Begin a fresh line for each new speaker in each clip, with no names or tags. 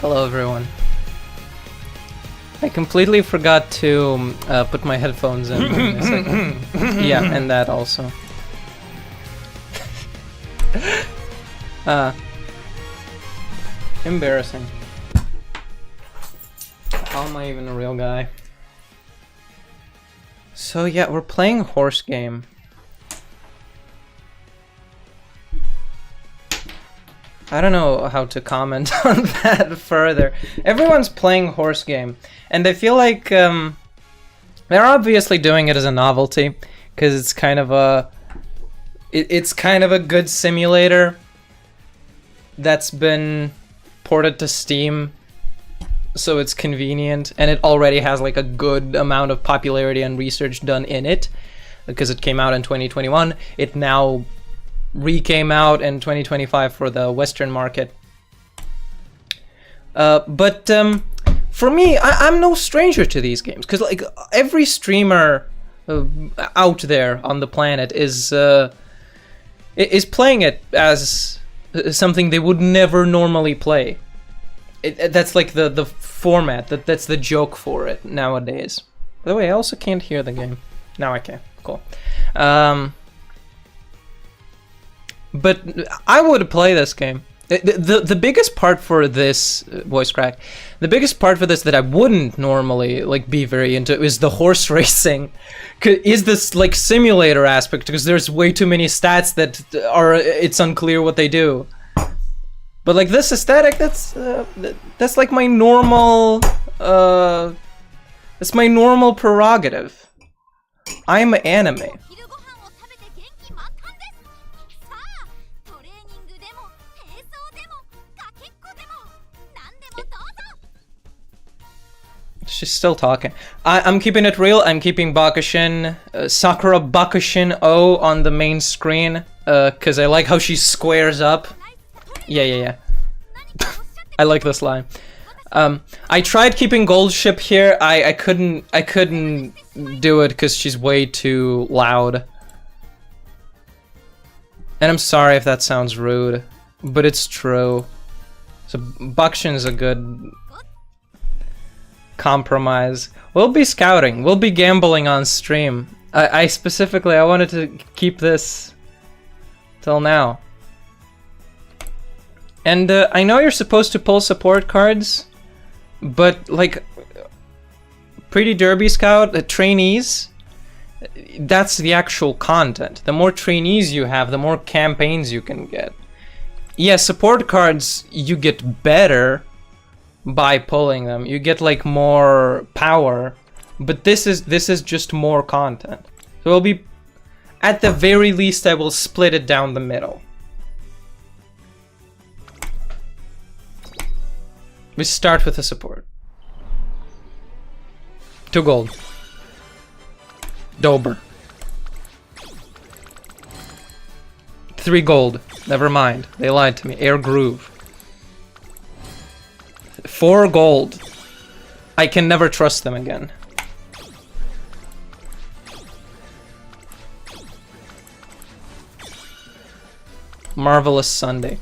Hello everyone. I completely forgot to put my headphones in a second. Yeah, and that also. Embarrassing. How am I even a real guy? So yeah, we're playing a horse game. I don't know how to comment on that further. Everyone's playing horse game, and I feel like they're obviously doing it as a novelty because it's kind of a it's kind of a good simulator that's been ported to Steam, so it's convenient, and it already has like a good amount of popularity and research done in it because it came out in 2021. It now came out in 2025 for the Western market. But for me, I'm no stranger to these games because like every streamer out there on the planet is playing it as something they would never normally play. That's like the format. That's the joke for it nowadays. By the way, I also can't hear the game. Now I can. Cool. But I would play this game. The biggest part for this voice crack, the biggest part for this that I wouldn't normally like be very into is the horse racing. Is this like simulator aspect because there's way too many stats that are it's unclear what they do. But like this aesthetic, that's like my normal that's my normal prerogative. I'm anime. She's still talking. I'm keeping it real. I'm keeping Bakushin, Sakura Bakushin O on the main screen, cause I like how she squares up. Yeah. I like this line. I tried keeping Gold Ship here. I couldn't do it because she's way too loud. And I'm sorry if that sounds rude, but it's true. So Bakushin is a good compromise. We'll be scouting. We'll be gambling on stream. I specifically, I wanted to keep this till now. And I know you're supposed to pull support cards, but like Pretty Derby Scout, the trainees, that's the actual content. The more trainees you have, the more campaigns you can get. Yeah, support cards, you get better by pulling them. You get like more power, but this is just more content. So it'll be, at the very least, I will split it down the middle. We start with the support. 2 gold. Dober. 3 gold. Never mind. They lied to me. Air Groove. 4 gold. I can never trust them again. Marvelous Sunday.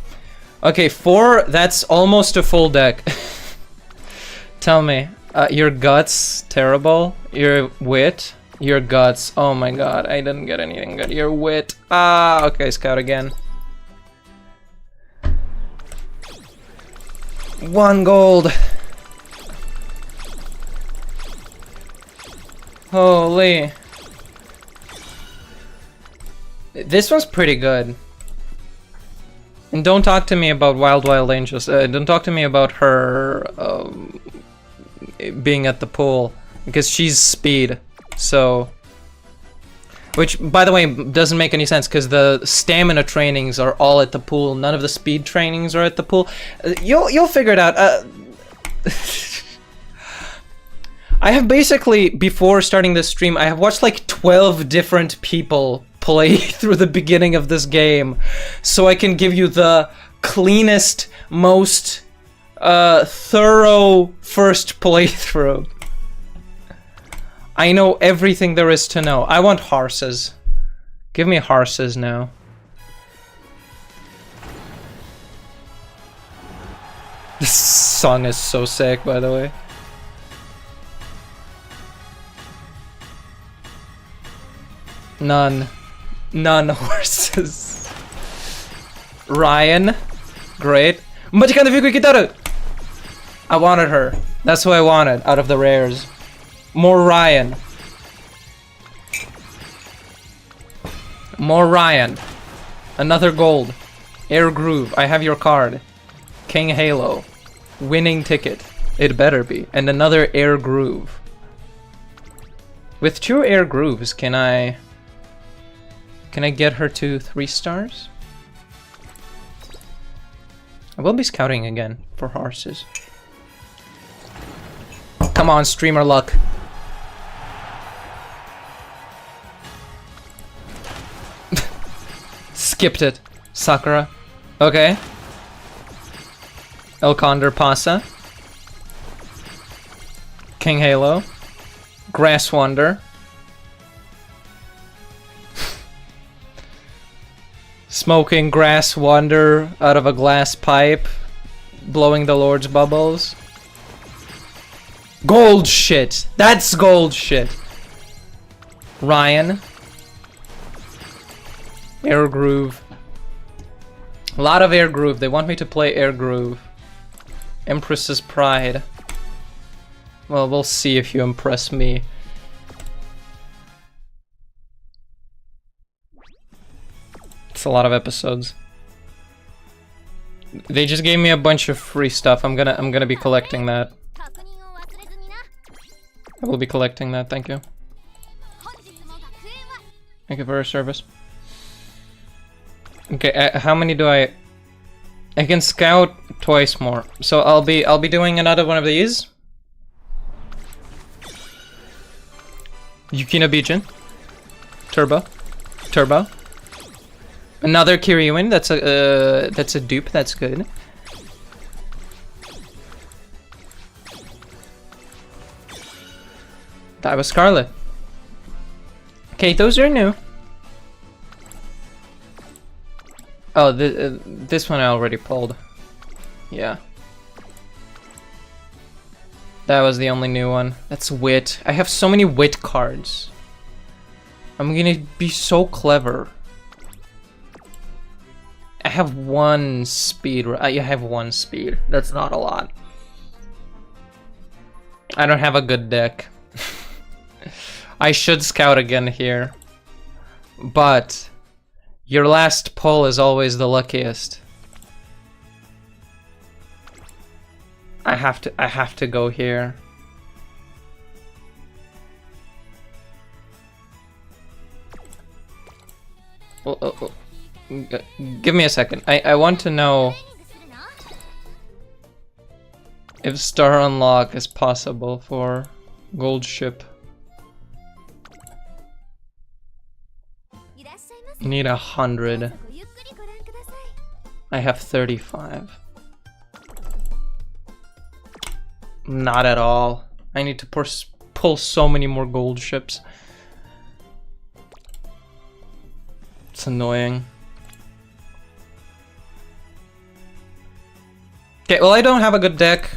Okay, 4, that's almost a full deck. Tell me, your guts, terrible. Your wit, your guts, oh my god, I didn't get anything good. Your wit, okay, scout again. 1 gold. Holy. This one's pretty good. And don't talk to me about Wild Angels. Don't talk to me about her being at the pool, because she's speed. So, which, by the way, doesn't make any sense because the stamina trainings are all at the pool. None of the speed trainings are at the pool. You'll figure it out. I have basically, before starting this stream, I have watched like 12 different people play through the beginning of this game, so I can give you the cleanest, most thorough first playthrough. I know everything there is to know. I want horses. Give me horses now. This song is so sick, by the way. None horses. Ryan, great. I wanted her. That's who I wanted out of the rares. More Ryan. More Ryan. Another gold. Air Groove. I have your card. King Halo. Winning ticket. It better be. And another Air Groove. With 2 Air Grooves, can I get her to 3 stars? I will be scouting again for horses. Come on, streamer luck. Skipped it. Sakura. Okay. El Condor Pasa. King Halo. Grass Wonder. Smoking Grass Wonder out of a glass pipe. Blowing the Lord's bubbles. Gold shit! That's gold shit! Ryan. Air Groove. A lot of Air Groove. They want me to play Air Groove. Empress's Pride. Well, we'll see if you impress me. It's a lot of episodes. They just gave me a bunch of free stuff. I'm gonna be collecting that. I will be collecting that, thank you. Thank you for your service. Okay, how many do I can scout twice more. So I'll be doing another one of these. Yukina Bijin. Turbo. Another Kiryuin, that's a dupe, that's good. That was Scarlet. Okay, those are new. Oh, this one I already pulled. Yeah. That was the only new one. That's Wit. I have so many Wit cards. I'm gonna be so clever. I have 1 speed. I have 1 speed. That's not a lot. I don't have a good deck. I should scout again here. But your last pull is always the luckiest. I have to go here. Oh. Give me a second. I want to know if Star Unlock is possible for Gold Ship. Need 100. I have 35. Not at all. I need to pull so many more gold ships. It's annoying. Okay, well I don't have a good deck.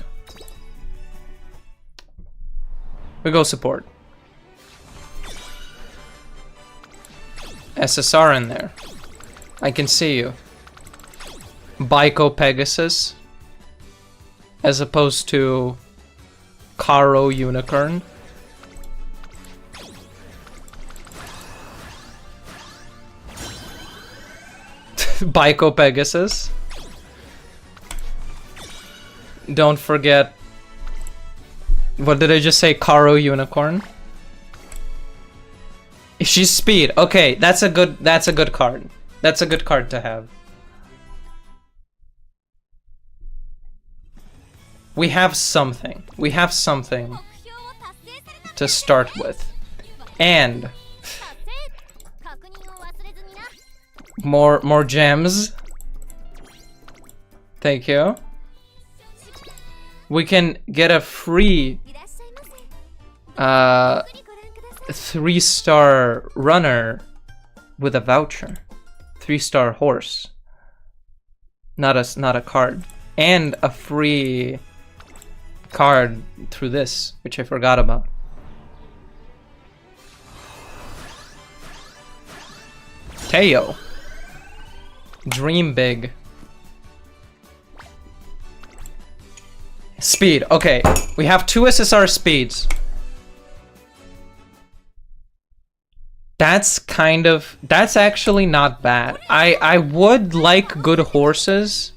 We go support. SSR in there. I can see you. Baiko Pegasus. As opposed to Karo Unicorn. Baiko Pegasus. Don't forget. What did I just say? Karo Unicorn. She's speed. Okay, that's a good card. That's a good card to have. We have something. We have something to start with. And more gems. Thank you. We can get a free 3-star runner with a voucher. 3-star horse. Not a card. And a free card through this, which I forgot about. Teo. Dream big. Speed. Okay, we have 2 SSR speeds. That's actually not bad. I would like good horses.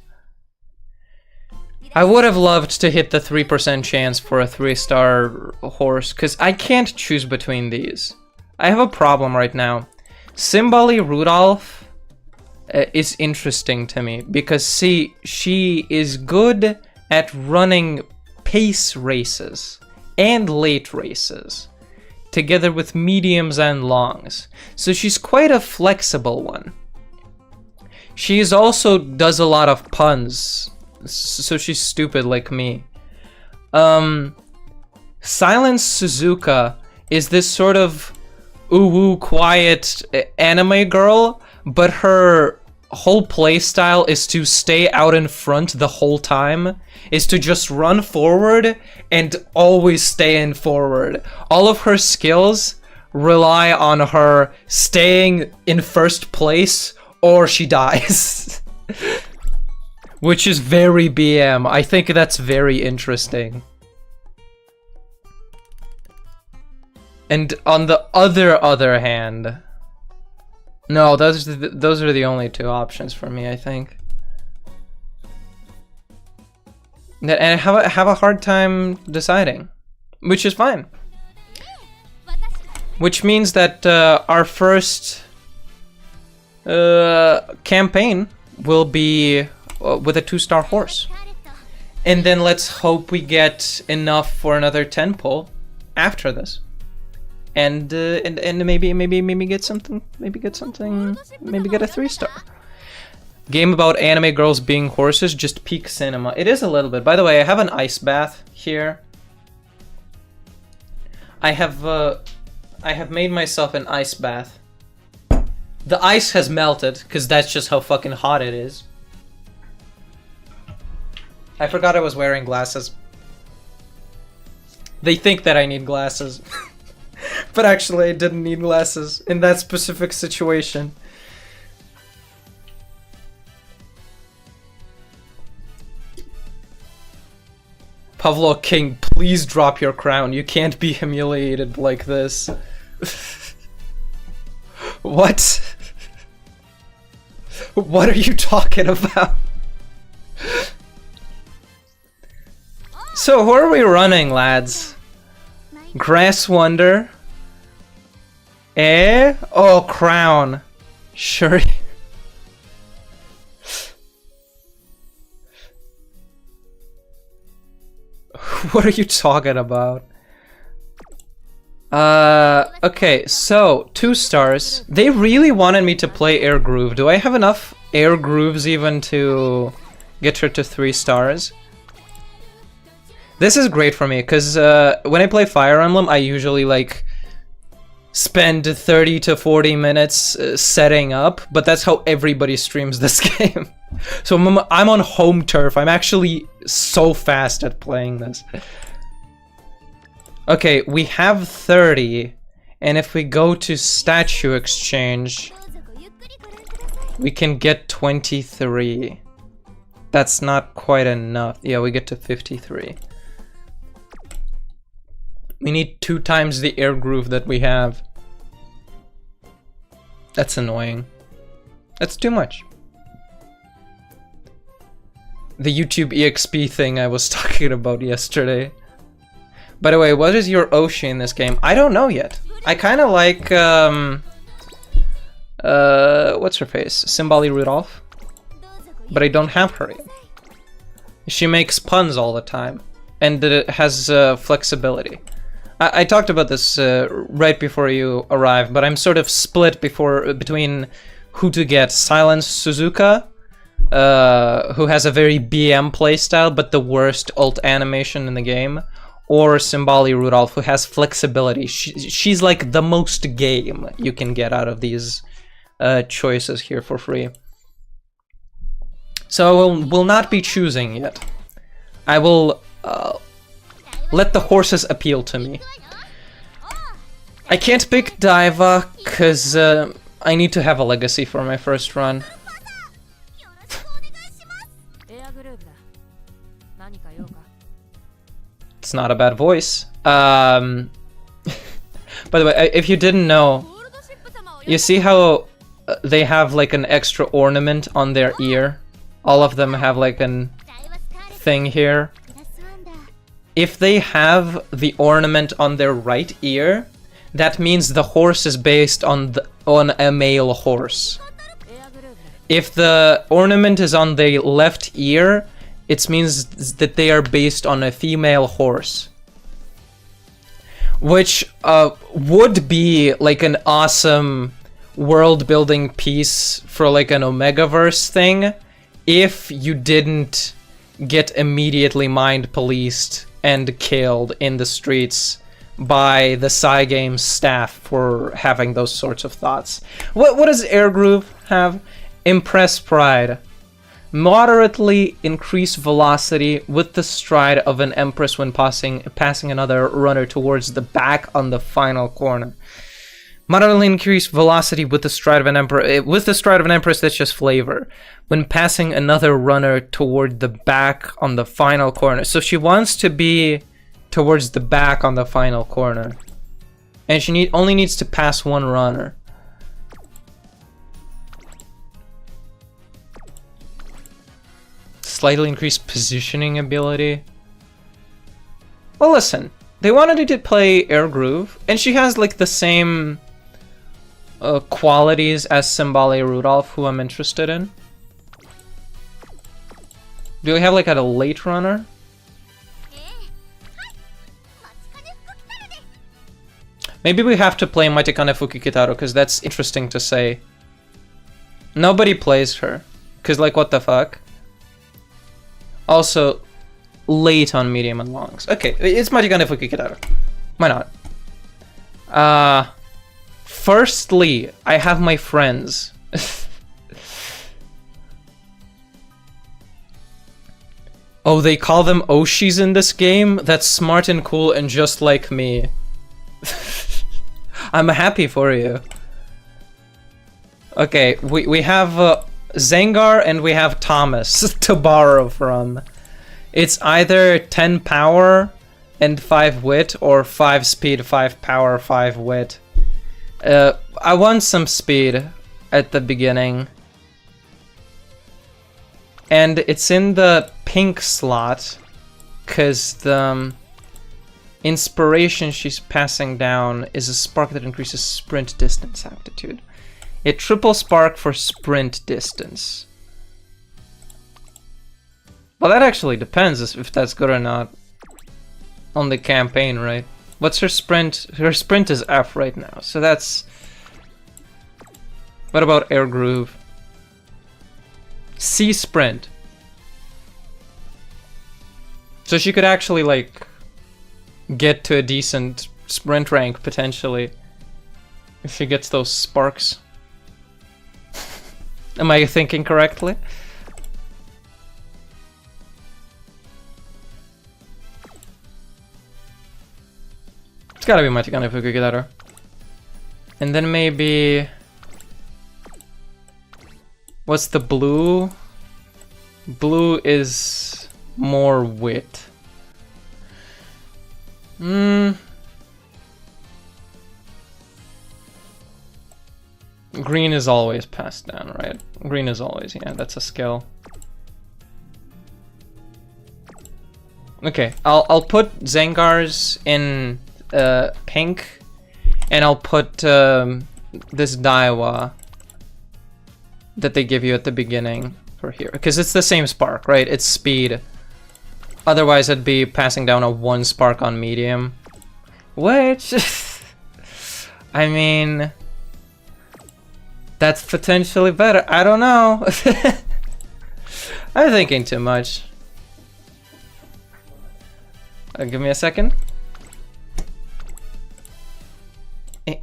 I would have loved to hit the 3% chance for a 3-star horse, because I can't choose between these. I have a problem right now. Simbali Rudolph is interesting to me, because see, she is good at running pace races and late races, together with mediums and longs. So she's quite a flexible one. She also does a lot of puns, so she's stupid like me. Silence Suzuka is this sort of ooh quiet anime girl, but her whole playstyle is to stay out in front the whole time, is to just run forward and always stay in forward. All of her skills rely on her staying in first place or she dies. Which is very BM. I think that's very interesting. And on the other hand, no, those are the only 2 options for me, I think. And I have a hard time deciding, which is fine. Which means that our first campaign will be with a 2-star horse. And then let's hope we get enough for another 10 pull after this. And maybe get something, maybe get a 3-star. Game about anime girls being horses, just peak cinema. It is a little bit. By the way, I have an ice bath here. I have made myself an ice bath. The ice has melted, because that's just how fucking hot it is. I forgot I was wearing glasses. They think that I need glasses. But actually, I didn't need glasses in that specific situation. Pavlo King, please drop your crown. You can't be humiliated like this. What? What are you talking about? So, who are we running, lads? Grass Wonder. Oh, Crown. Sure. What are you talking about? Okay, so 2 stars. They really wanted me to play Air Groove. Do I have enough Air Grooves even to get her to 3 stars? This is great for me, because when I play Fire Emblem, I usually, like, spend 30 to 40 minutes setting up, but that's how everybody streams this game. So I'm on home turf. I'm actually so fast at playing this. Okay, we have 30, and if we go to statue exchange, we can get 23. That's not quite enough. Yeah, we get to 53. We need 2 times the air groove that we have. That's annoying. That's too much. The YouTube EXP thing I was talking about yesterday. By the way, what is your Oshi in this game? I don't know yet. I kind of like, what's her face? Simbali Rudolph. But I don't have her yet. She makes puns all the time. And it has flexibility. I talked about this right before you arrived, but I'm sort of split between who to get. Silence Suzuka, who has a very BM playstyle, but the worst ult animation in the game, or Simbali Rudolph, who has flexibility. She's like the most game you can get out of these choices here for free. So I will not be choosing yet. I will let the horses appeal to me. I can't pick Daiva because I need to have a legacy for my first run. It's not a bad voice. By the way, if you didn't know, you see how they have like an extra ornament on their ear? All of them have like an thing here. If they have the ornament on their right ear, that means the horse is based on a male horse. If the ornament is on the left ear, it means that they are based on a female horse. Which would be like an awesome world-building piece for like an Omegaverse thing, if you didn't get immediately mind-policed and killed in the streets by the Cygames staff for having those sorts of thoughts. What does Air Groove have? Impress Pride. Moderately increase velocity with the stride of an Empress when passing another runner towards the back on the final corner. Moderately increase velocity with the stride of an Empress. With the stride of an Empress, that's just flavor. When passing another runner toward the back on the final corner. So she wants to be towards the back on the final corner. And she only needs to pass one runner. Slightly increased positioning ability. Well, listen. They wanted her to play Air Groove, and she has like the same qualities as Simbali Rudolph, who I'm interested in. Do we have like a late runner? Maybe we have to play Maitekane Fukikitaro, because that's interesting to say. Nobody plays her, because like what the fuck? Also, late on medium and longs. Okay, it's Maitekane Fukikitaro. Why not? Firstly, I have my friends. Oh, they call them Oshis in this game? That's smart and cool and just like me. I'm happy for you. Okay, we have Zengar and we have Thomas to borrow from. It's either 10 power and 5 wit or 5 speed, 5 power, 5 wit. I want some speed at the beginning. And it's in the pink slot, because the inspiration she's passing down is a spark that increases sprint distance aptitude. A triple spark for sprint distance. Well, that actually depends if that's good or not on the campaign, right? What's her sprint? Her sprint is F right now, so that's... What about Air Groove? C sprint. So she could actually, like, get to a decent sprint rank, potentially, if she gets those sparks. Am I thinking correctly? It's gotta be Maitekane Fukikitaro. And then maybe... What's the blue? Blue is more wit. Green is always passed down, right? Green is always, yeah, that's a skill. Okay, I'll put Zengars in pink, and I'll put this Daiwa that they give you at the beginning for here, because it's the same spark, right? It's speed. Otherwise, it'd be passing down a 1 spark on medium, which I mean, that's potentially better. I don't know. I'm thinking too much. Give me a second. Eh.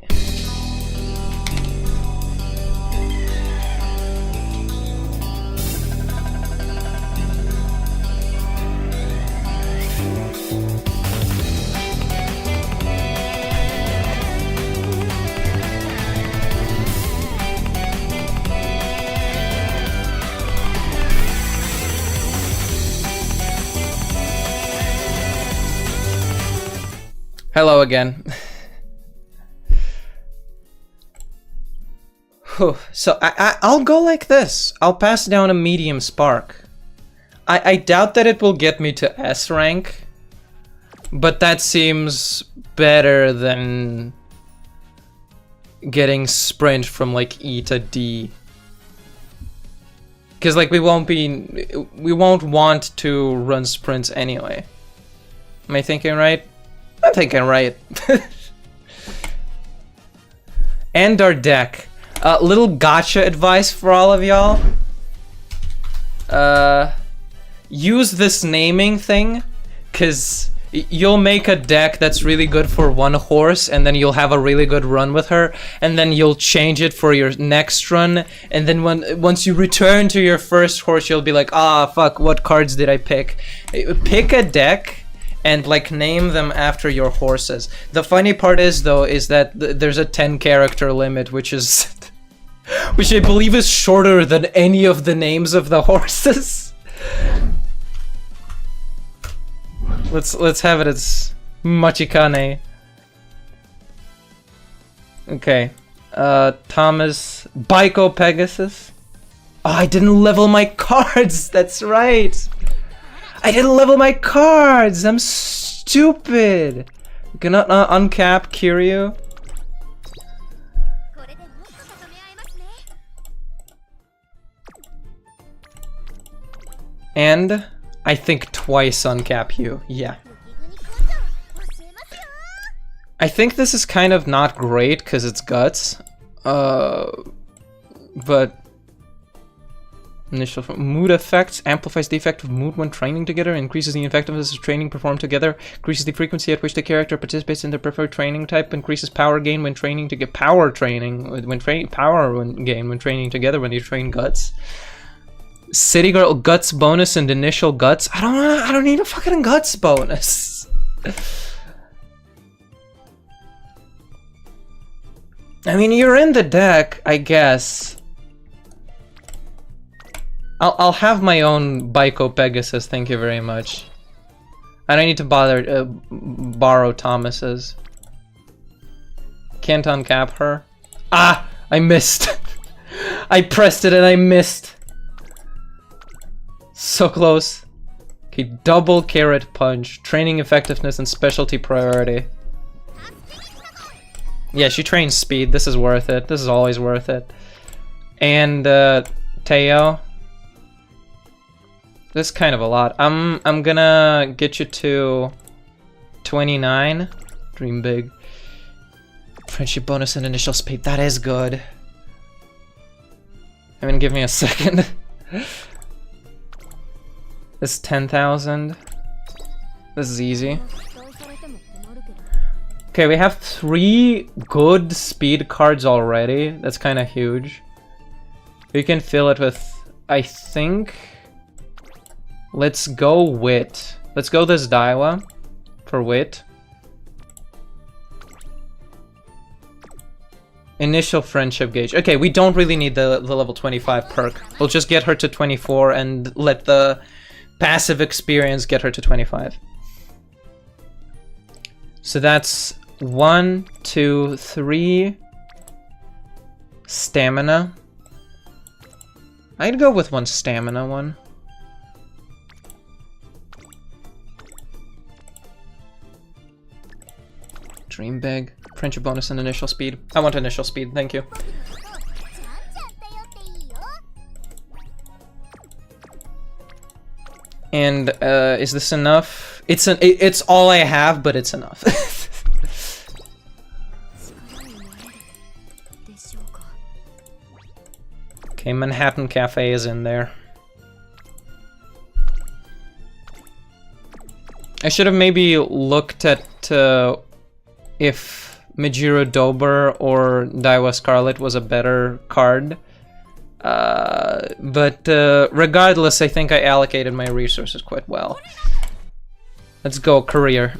Hello again. So I'll go like this. I'll pass down a medium spark. I doubt that it will get me to S rank, but that seems better than getting sprint from like E to D. Because like we won't want to run sprints anyway. Am I thinking right? I'm thinking right. And our deck. Little gotcha advice for all of y'all. Use this naming thing, cause you'll make a deck that's really good for one horse, and then you'll have a really good run with her, and then you'll change it for your next run, and then once you return to your first horse, you'll be like, ah, fuck, what cards did I pick? Pick a deck and like name them after your horses. The funny part is though, is that there's a 10 character limit, which is which I believe is shorter than any of the names of the horses. Let's have it as Machikane. Okay. Thomas Baiko Pegasus. Oh, I didn't level my cards, that's right. I didn't level my cards! I'm stupid! You cannot uncap Kiryu. And I think twice uncap you. Yeah. I think this is kind of not great because it's guts. But initial mood effects amplifies the effect of mood when training together, increases the effectiveness of training performed together, increases the frequency at which the character participates in the preferred training type, increases power gain when training to get power training when gain when training together when you train guts. City Girl guts bonus and initial guts. I don't need a fucking guts bonus. I mean, you're in the deck, I guess. I'll have my own Baiko Pegasus, thank you very much. I don't need to bother borrow Thomas's. Can't uncap her. Ah! I missed. I pressed it and I missed. So close. Okay, double carrot punch, training effectiveness and specialty priority. Yeah, she trains speed. This is worth it. This is always worth it. And Teo. This is kind of a lot. I'm gonna get you to 29. Dream big. Friendship bonus and initial speed. That is good. I mean, give me a second. This is 10,000. This is easy. Okay, we have 3 good speed cards already. That's kind of huge. We can fill it with, I think... Let's go wit. Let's go this Daiwa for wit. Initial friendship gauge. Okay, we don't really need the level 25 perk. We'll just get her to 24 and let the passive experience get her to 25. So that's 1, 2, 3 stamina. I'd go with 1 stamina one. Dream big. Friendship bonus and initial speed. I want initial speed, thank you. And is this enough? It's all I have, but it's enough. Okay, Manhattan Cafe is in there. I should have maybe looked at if Majiro Dober or Daiwa Scarlet was a better card. But regardless, I think I allocated my resources quite well. Let's go, career.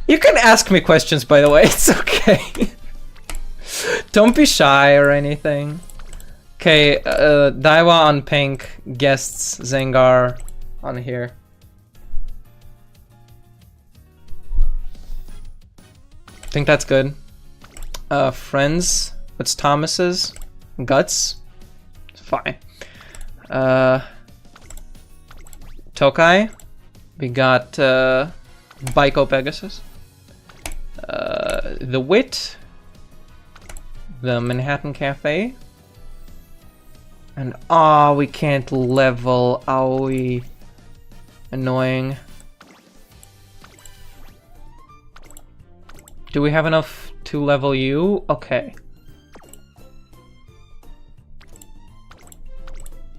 You can ask me questions, by the way, it's okay. Don't be shy or anything. Okay, Daiwa on pink, guests, Zengar on here. I think that's good. Friends, what's Thomas's? Guts? Fine. Tokai, we got Baiko Pegasus. The Wit, the Manhattan Cafe, and we can't level Aoi. Annoying. Do we have enough to level you? Okay.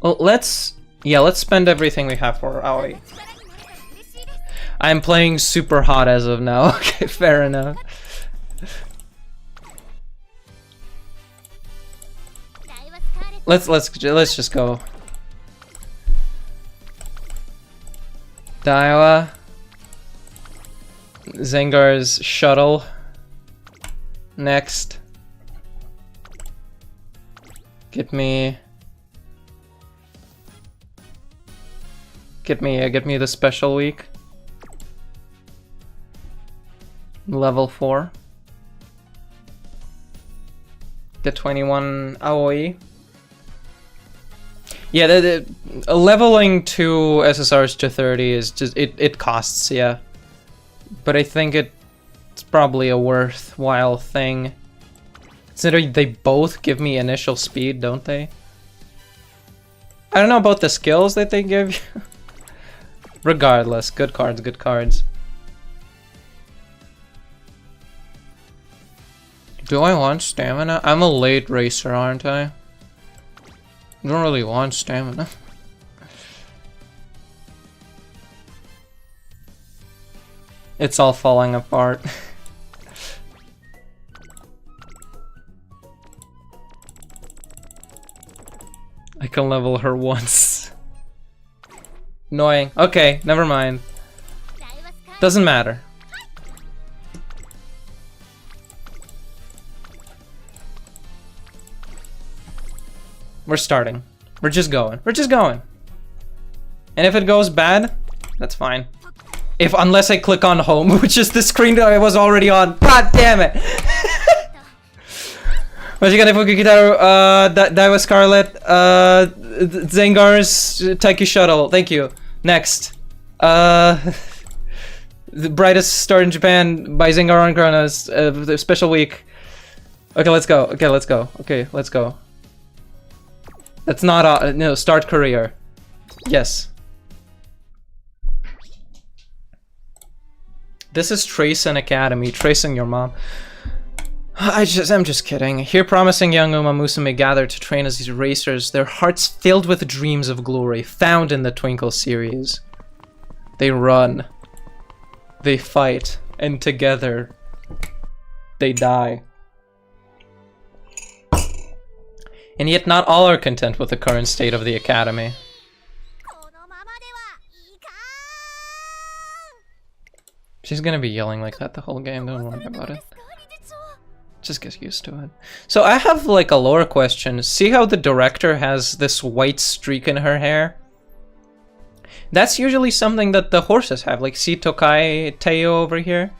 Well, let's spend everything we have for Aoi. I'm playing super hot as of now. Okay, fair enough. Let's just go. Daiwa, Zengar's shuttle. Next. Get me the special week. Level 4. The 21 Aoi. Yeah, the leveling 2 SSRs to 30 is just it costs, yeah. But I think it's probably a worthwhile thing. Considering they both give me initial speed, don't they? I don't know about the skills that they give you. Regardless, good cards, good cards. Do I want stamina? I'm a late racer, aren't I? I don't really want stamina. It's all falling apart. I can level her once. Annoying. Okay, never mind. Doesn't matter. We're starting. We're just going. We're just going. And if it goes bad, that's fine. Unless I click on home, which is the screen that I was already on. God damn it! Majigane Fukukitaru, Daiwa Scarlet, Zengar's Taiki Shuttle. Thank you. Next. The Brightest Star in Japan by Zengar on Chronos. The special week. Okay, let's go. Okay, let's go. Okay, let's go. That's not no, start career. Yes. This is Tracing Academy, tracing your mom. I'm just kidding. Here promising young Umamusume gather to train as these racers, their hearts filled with dreams of glory, found in the Twinkle series. They run. They fight. And together, they die. And yet not all are content with the current state of the academy. She's gonna be yelling like that the whole game, don't worry about it. Just get used to it. So I have like a lore question. See how the director has this white streak in her hair? That's usually something that the horses have. Like see Tokai Teo over here?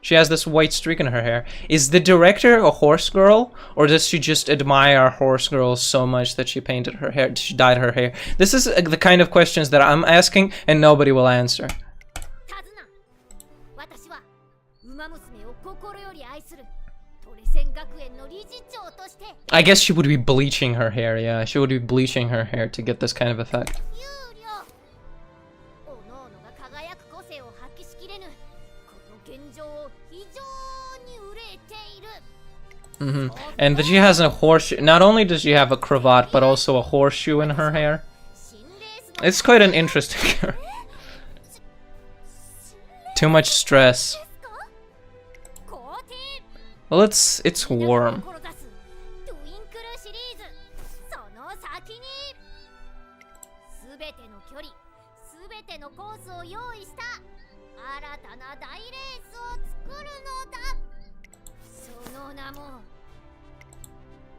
She has this white streak in her hair. Is the director a horse girl? Or does she just admire horse girls so much that she painted her hair, she dyed her hair? This is the kind of questions that I'm asking and nobody will answer. I guess she would be bleaching her hair, yeah. She would be bleaching her hair to get this kind of effect. And that she has a horseshoe. Not only does she have a cravat, but also a horseshoe in her hair. It's quite an interesting character. Too much stress. Well, it's warm.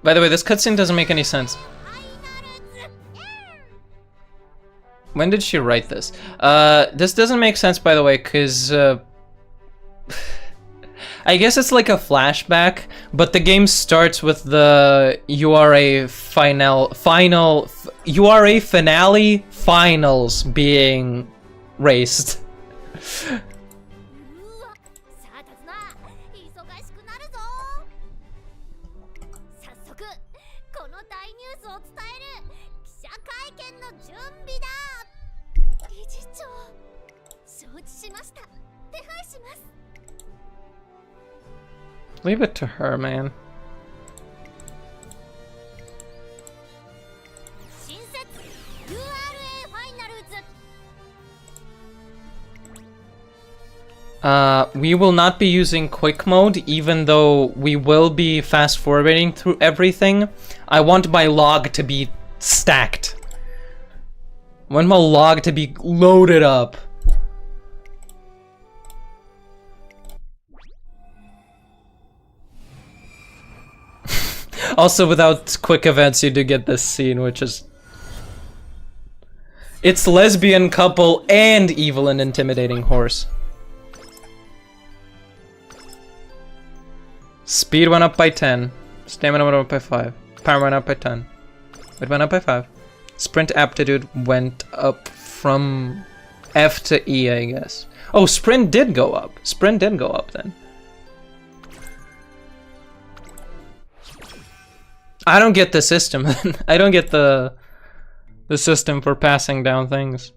By the way, this cutscene doesn't make any sense. When did she write this? This doesn't make sense, by the way, because I guess it's like a flashback, but the game starts with the URA finale finals being raced. Leave it to her, man. We will not be using quick mode, even though we will be fast forwarding through everything. I want my log to be stacked. I want my log to be loaded up. Also, without quick events, you do get this scene, which is... It's lesbian couple and evil and intimidating horse. Speed went up by 10. Stamina went up by 5. Power went up by 10. It went up by 5. Sprint aptitude went up from F to E, I guess. Oh, sprint did go up. Sprint did go up then. I don't get the system. I don't get the system for passing down things.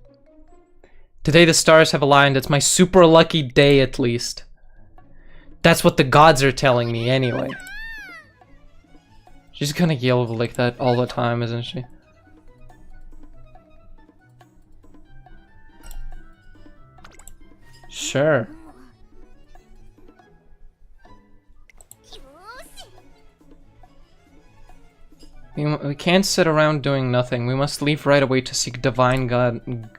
Today the stars have aligned. It's my super lucky day, at least. That's what the gods are telling me anyway. She's gonna yell like that all the time, isn't she? Sure. We can't sit around doing nothing. We must leave right away to seek divine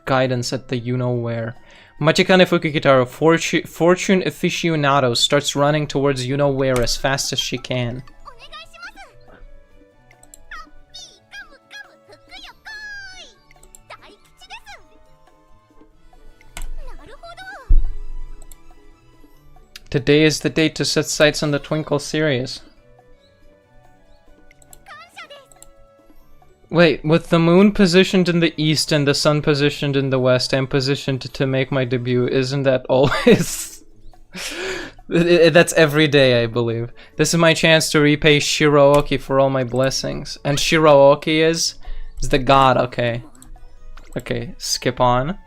guidance at the you-know-where. Machikane Fukikitaro, fortune aficionado, starts running towards you-know-where as fast as she can. Today is the date to set sights on the Twinkle series. Wait, with the moon positioned in the east and the sun positioned in the west, I'm positioned to make my debut. Isn't that always? That's every day, I believe. This is my chance to repay Shirooki for all my blessings. And Shirooki is the god, okay. Okay, skip on.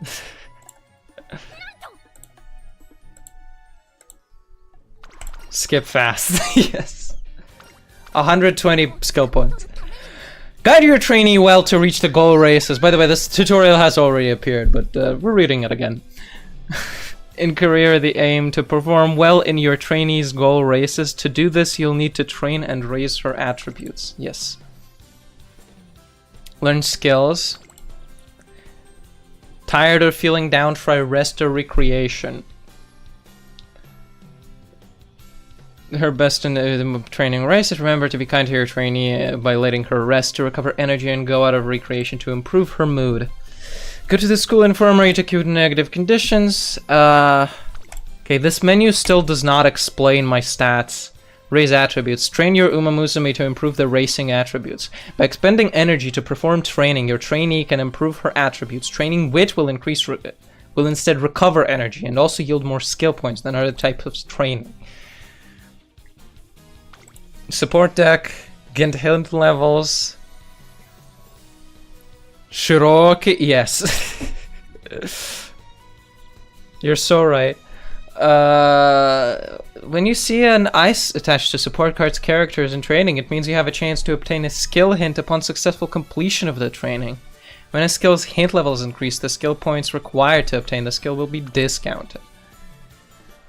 Skip fast, yes. 120 skill points. Guide your trainee well to reach the goal races. By the way, this tutorial has already appeared, but we're reading it again. In career, the aim to perform well in your trainee's goal races. To do this, you'll need to train and raise her attributes. Yes. Learn skills. Tired or feeling down, try rest or recreation. Her best in the training races. Remember to be kind to your trainee by letting her rest to recover energy and go out of recreation to improve her mood. Go to the school infirmary to cure negative conditions. Okay, this menu still does not explain my stats. Raise attributes. Train your Umamusume to improve the racing attributes. By expending energy to perform training, your trainee can improve her attributes. Training wit will will instead recover energy and also yield more skill points than other types of training. Support deck, get hint levels. Shirooki, yes. You're so right. When you see an ice attached to support cards, characters, in training, it means you have a chance to obtain a skill hint upon successful completion of the training. When a skill's hint level is increased, the skill points required to obtain the skill will be discounted.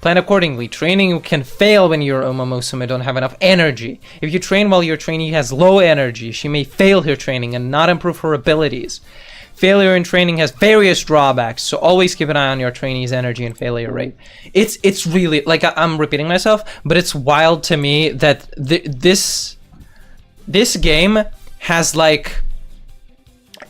Plan accordingly. Training can fail when your Umamusume don't have enough energy. If you train while your trainee has low energy, she may fail her training and not improve her abilities. Failure in training has various drawbacks, so always keep an eye on your trainee's energy and failure rate. It's really, like, I'm repeating myself, but it's wild to me that this game has, like,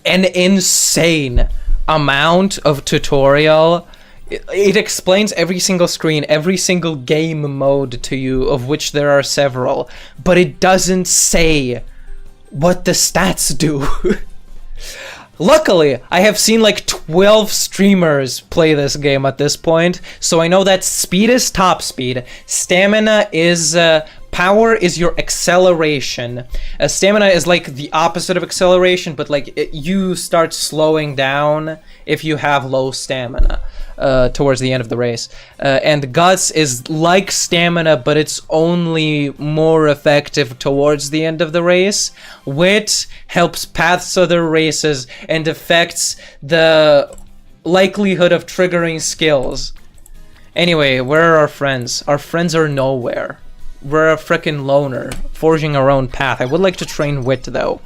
an insane amount of tutorial. It explains every single screen, every single game mode to you, of which there are several, but it doesn't say what the stats do. Luckily, I have seen like 12 streamers play this game at this point, so I know that speed is top speed, stamina is power is your acceleration. Stamina is like the opposite of acceleration, but like you start slowing down if you have low stamina towards the end of the race. And guts is like stamina, but it's only more effective towards the end of the race. Wit helps paths other races and affects the likelihood of triggering skills. Anyway, where are our friends? Our friends are nowhere. We're a frickin' loner, forging our own path. I would like to train Wit, though.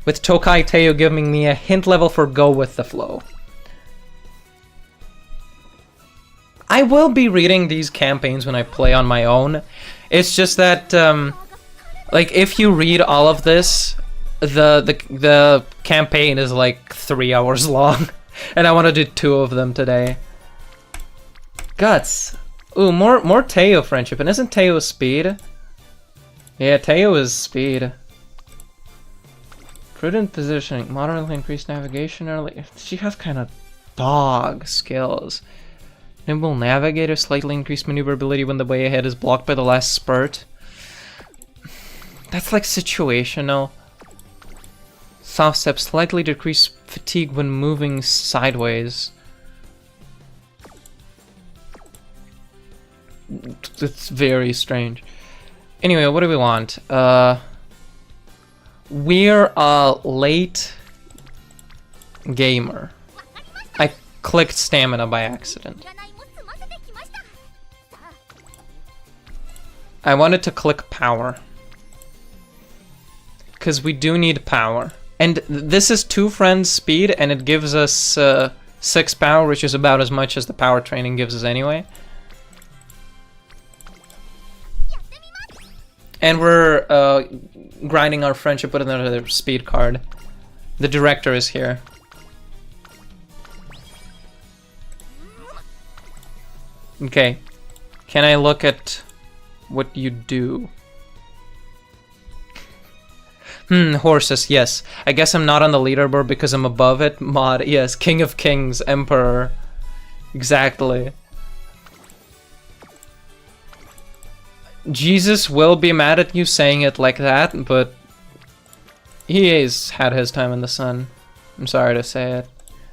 With Tokai Teo giving me a hint level for Go With The Flow. I will be reading these campaigns when I play on my own. It's just that, like, if you read all of this, the campaign is like 3 hours long. And I want to do 2 of them today. Guts. Ooh, more Teo friendship. And isn't Teo speed? Yeah, Teo is speed. Prudent positioning. Moderately increased navigation early. She has kind of dog skills. Nimble navigator. Slightly increased maneuverability when the way ahead is blocked by the last spurt. That's like situational. Soft step. Slightly decreased fatigue when moving sideways. It's very strange. Anyway, what do we want? We're a late gamer. I clicked stamina by accident. I wanted to click power. Because we do need power. And this is 2 friends speed, and it gives us 6 power, which is about as much as the power training gives us anyway. And we're grinding our friendship with another speed card. The director is here. Okay. Can I look at what you do? Horses, yes. I guess I'm not on the leaderboard because I'm above it. Mod, yes. King of Kings, Emperor. Exactly. Jesus will be mad at you saying it like that, but he has had his time in the sun. I'm sorry to say it.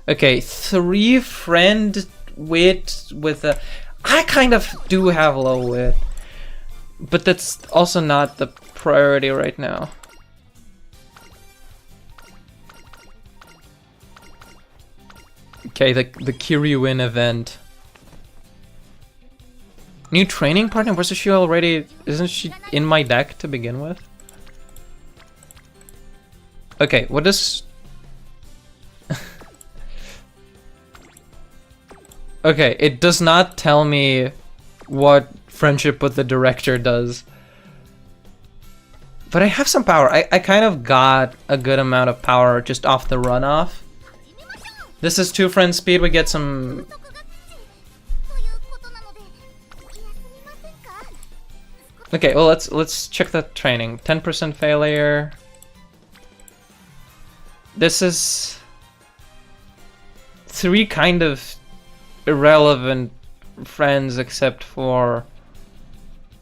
Okay, 3 friend wit with a... I kind of do have low wit, but that's also not the priority right now. Okay, the Kiryuin event. New training partner? Wasn't she already... Isn't she in my deck to begin with? Okay, what does... Okay, it does not tell me what friendship with the director does. But I have some power. I kind of got a good amount of power just off the runoff. This is 2 friend speed. We get some... Okay, well let's check the training. 10% failure. This is 3 kind of irrelevant friends except for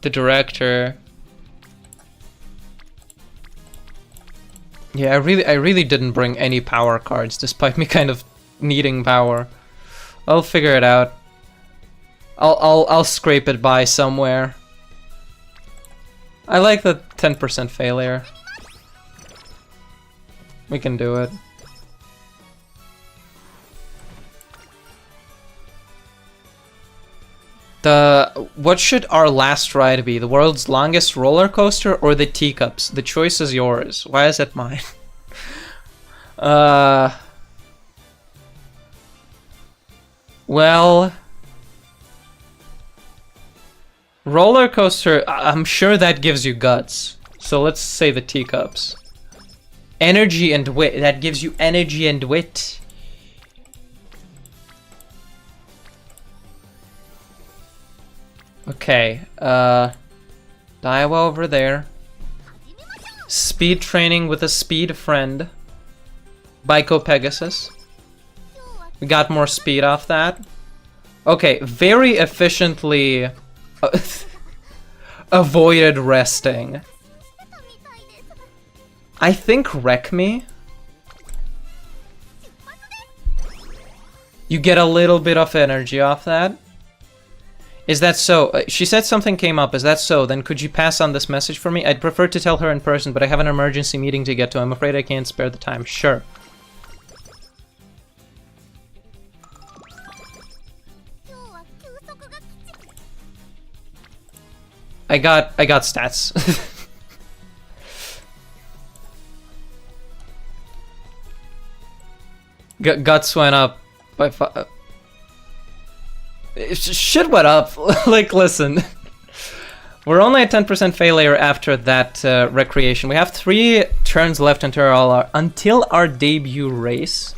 the director. Yeah, I really didn't bring any power cards despite me kind of needing power. I'll figure it out. I'll scrape it by somewhere. I like the 10% failure. We can do it. What should our last ride be? The world's longest roller coaster or the teacups? The choice is yours. Why is it mine? Well, roller coaster, I'm sure that gives you guts. So let's say the teacups. Energy and wit, that gives you energy and wit. Okay, Daiwa over there. Speed training with a speed friend. Baiko Pegasus. We got more speed off that. Okay, very efficiently avoided resting. I think Wreck Me. You get a little bit of energy off that. Is that so? She said something came up. Is that so? Then could you pass on this message for me? I'd prefer to tell her in person, but I have an emergency meeting to get to. I'm afraid I can't spare the time. Sure. I got stats. Guts went up by 5. Shit went up. Like, listen. We're only at 10% failure after that recreation. We have 3 turns left until our debut race.